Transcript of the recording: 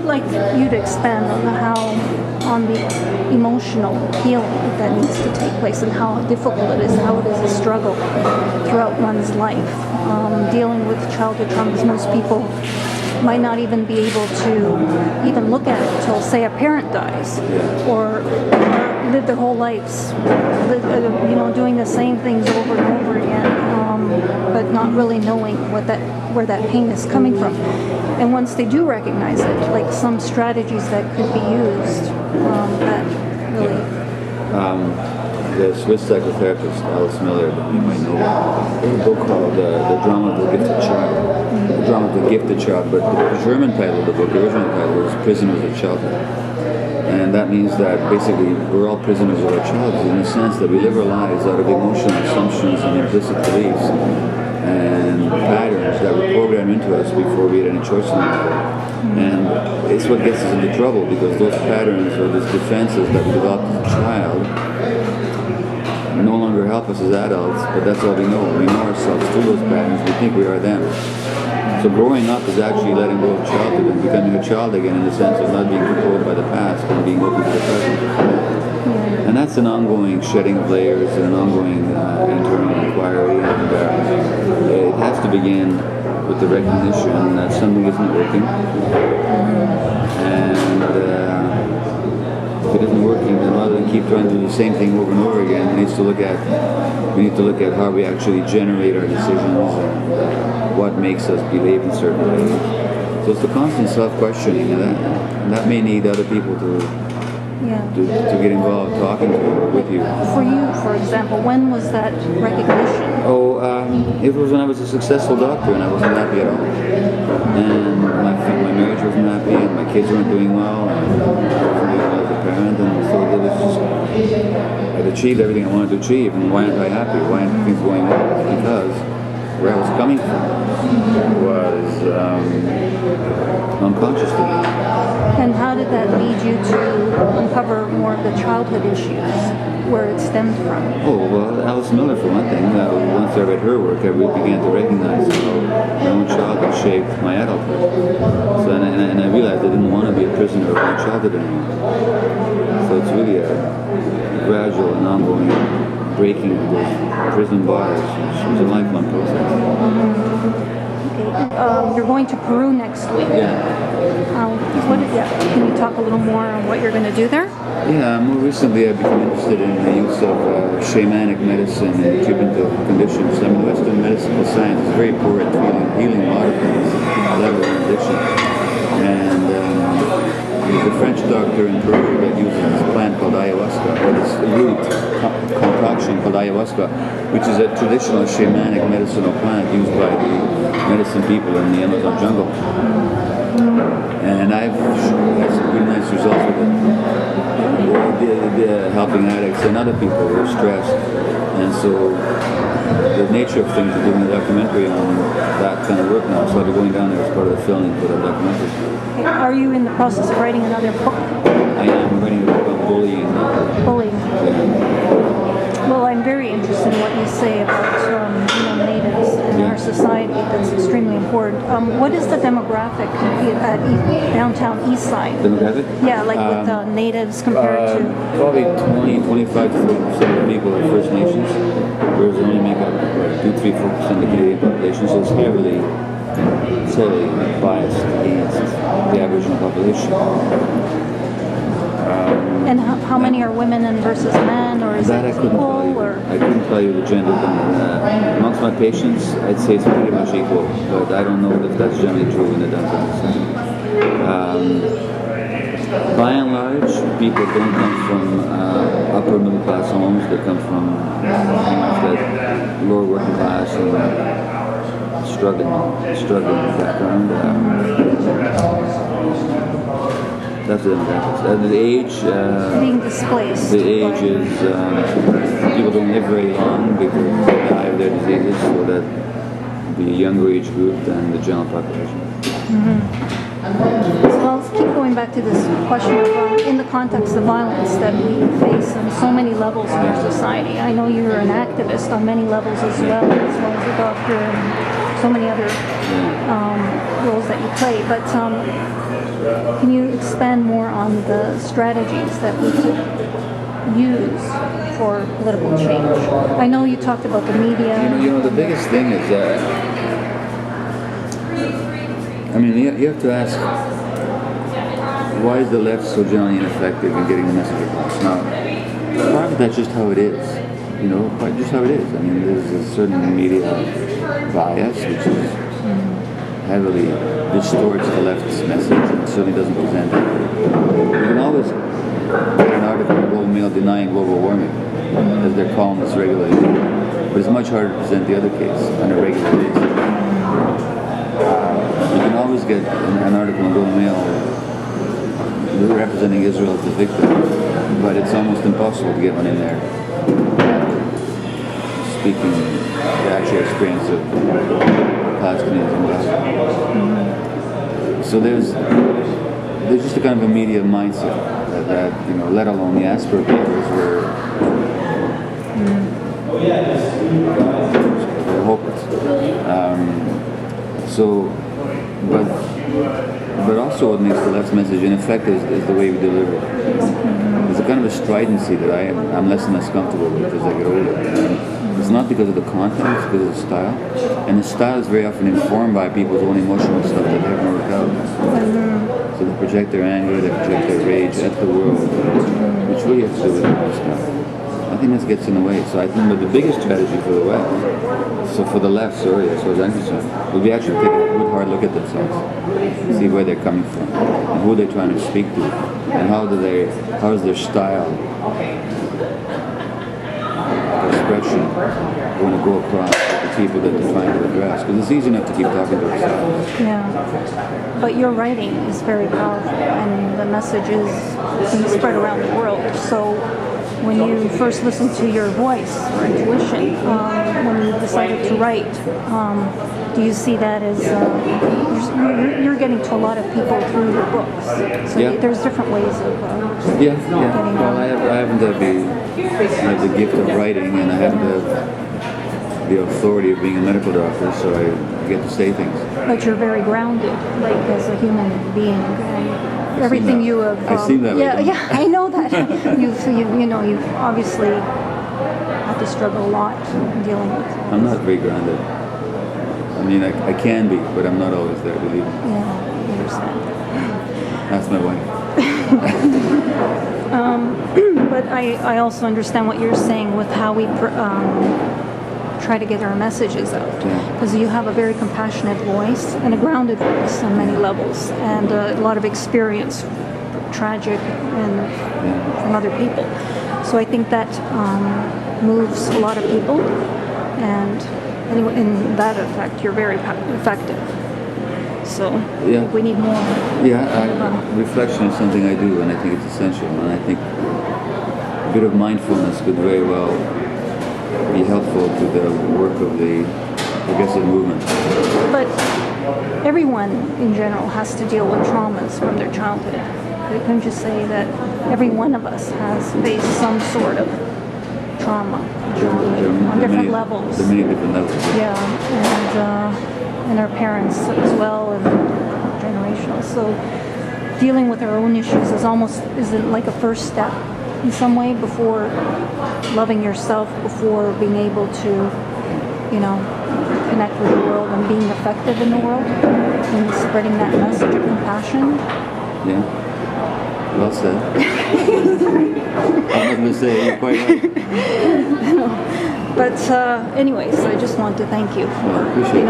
would like you to expand on the emotional healing that needs to take place and how difficult it is, how it is a struggle throughout one's life. Dealing with childhood traumas, most people might not even be able to even look at it until, say, a parent dies, or live their whole lives, doing the same things over and over again, but not really knowing where that pain is coming from. And once they do recognize it, like some strategies that could be used, that really. The Swiss psychotherapist Alice Miller, you might know, there's a book called The Drama of the Gifted Child. The Drama of the Gifted Child, but the German title of the book, the original title, was Prisoners of Childhood. And that means that basically we're all prisoners of our childhood in the sense that we live our lives out of emotional assumptions and implicit beliefs and patterns that were programmed into us before we had any choice in the matter. And it's what gets us into trouble, because those patterns or those defenses that we developed as a child no longer help us as adults, but that's all we know. We know ourselves through those patterns. We think we are them. So growing up is actually letting go of childhood and becoming a child again, in the sense of not being controlled by the past and being open to the present. And that's an ongoing shedding of layers and an ongoing internal inquiry. And it has to begin with the recognition that something isn't working. And if it isn't working, then rather than keep trying to do the same thing over and over again, we need to look at how we actually generate our decisions and what makes us behave in certain ways. So it's the constant self-questioning, and that may need other people to get involved, talking to or with you. For you, for example, when was that recognition? It was when I was a successful doctor and I wasn't happy at all. And my marriage wasn't happy, and my kids weren't doing well, and I wasn't doing well as a parent, and so it was just, I'd achieved everything I wanted to achieve, and why aren't I happy? Why aren't things going well? Because where I was coming from was unconscious to me. And how did that lead you to uncover more of the childhood issues, where it stemmed from? Oh, well, Alice Miller, for one thing. Once I read her work, I really began to recognize how my own childhood shaped my adulthood. So, and I realized I didn't want to be a prisoner of my childhood anymore. So it's really a gradual and ongoing breaking of those prison bars, which was a lifelong process. Okay. You're going to Peru next week. Yeah. Can you talk a little more on what you're going to do there? Yeah, more recently I've become interested in the use of shamanic medicine and treatment of conditions. I mean, Western medical science is very poor at healing modern things, level of addiction. And there's a French doctor in Peru that uses this plant called ayahuasca, or this root concoction called ayahuasca, which is a traditional shamanic medicinal plant used by the medicine people in the Amazon jungle. And I've had some pretty nice results with it. Helping addicts and other people who are stressed. And so the nature of things is doing a documentary on that kind of work now. So I'll be going down there as part of the filming for that documentary. Are you in the process of writing another book? I am writing a book on bullying. Bullying. Yeah. Well, I'm very interested in what you say about natives in our society. That's extremely important. What is the demographic at downtown East Side? Demographic? Yeah, like with the natives compared to... Probably 25 to 30% of people are First Nations, whereas they only make up 2-4% of the Canadian population, so it's heavily biased against the Aboriginal population. And how many are women and versus men, or is that it I couldn't equal? tell you. Or? I couldn't tell you the gender. Amongst my patients, I'd say it's pretty much equal, but I don't know if that's generally true in the downtown society. By and large, people don't come from upper middle class homes. They come from that lower working class and struggling background. That's the demographics. The age... being displaced. The age is... people don't live very long because they die of their diseases, so that the younger age group than the general population. So let's keep going back to this question of, in the context of violence that we face on so many levels in our society. I know you're an activist on many levels as well as a doctor and so many other roles. roles that you play, but can you expand more on the strategies that we could use for political change? I know you talked about the media. The biggest thing is you have to ask, why is the left so generally ineffective in getting the message across? Now, part of that's just how it is. Just how it is. There's a certain media bias which is heavily distorts the left's message and certainly doesn't present it. You can always get an article in the Global Mail denying global warming, as their columnists regularly do. But it's much harder to present the other case on a regular basis. You can always get an article in the Global Mail representing Israel as the victim, but it's almost impossible to get one in there speaking the actual experience of Palestinians in Gaza. So there's just a kind of a media mindset that let alone the Asper papers were they're hopeless. But also what makes the left's message ineffective is the way we deliver it. There's a kind of a stridency that I'm less and less comfortable with as I get older. It's not because of the content, it's because of the style. And the style is very often informed by people's own emotional stuff that they haven't worked out. So they project their anger, they project their rage at the world, which really has to do with their stuff. I think this gets in the way. So I think the biggest strategy for the West, for the left, as far as I'm concerned, would be actually take a good hard look at themselves, see where they're coming from, and who they're trying to speak to, and how is their style, expression going to go across with the people that they're trying to address. Because it's easy enough to keep talking to ourselves. Yeah, but your writing is very powerful, and the message is being spread around the world. So when you first listened to your voice or intuition, when you decided to write, do you see that as you're getting to a lot of people through your books? So there's different ways of getting. Well, I happen to have the gift of writing, and I happen to have the authority of being a medical doctor, so I get to say things. But you're very grounded, like as a human being. And everything you have. I seem that way. Yeah, I know that. You've obviously had to struggle a lot dealing with. I'm not very grounded. I can be, but I'm not always there, believe me. Yeah, I understand. That's my wife. But I also understand what you're saying with how we try to get our messages out. Because you have a very compassionate voice and a grounded voice on many levels, and a lot of experience, tragic and from other people. So I think that moves a lot of people, and anyway, in that effect, you're very effective. So we need more. Reflection is something I do, and I think it's essential. And I think a bit of mindfulness could very well be helpful to the work of the progressive movement. But everyone in general has to deal with traumas from their childhood. You can just say that every one of us has faced some sort of trauma on different levels. There are many different levels. Yeah, and our parents as well, and generational. So dealing with our own issues isn't like a first step in some way before loving yourself, before being able to, connect with the world and being effective in the world and spreading that message of compassion. Yeah. Well said. I'm not going to say you're quite right. But anyways, I just want to thank you for, I appreciate it.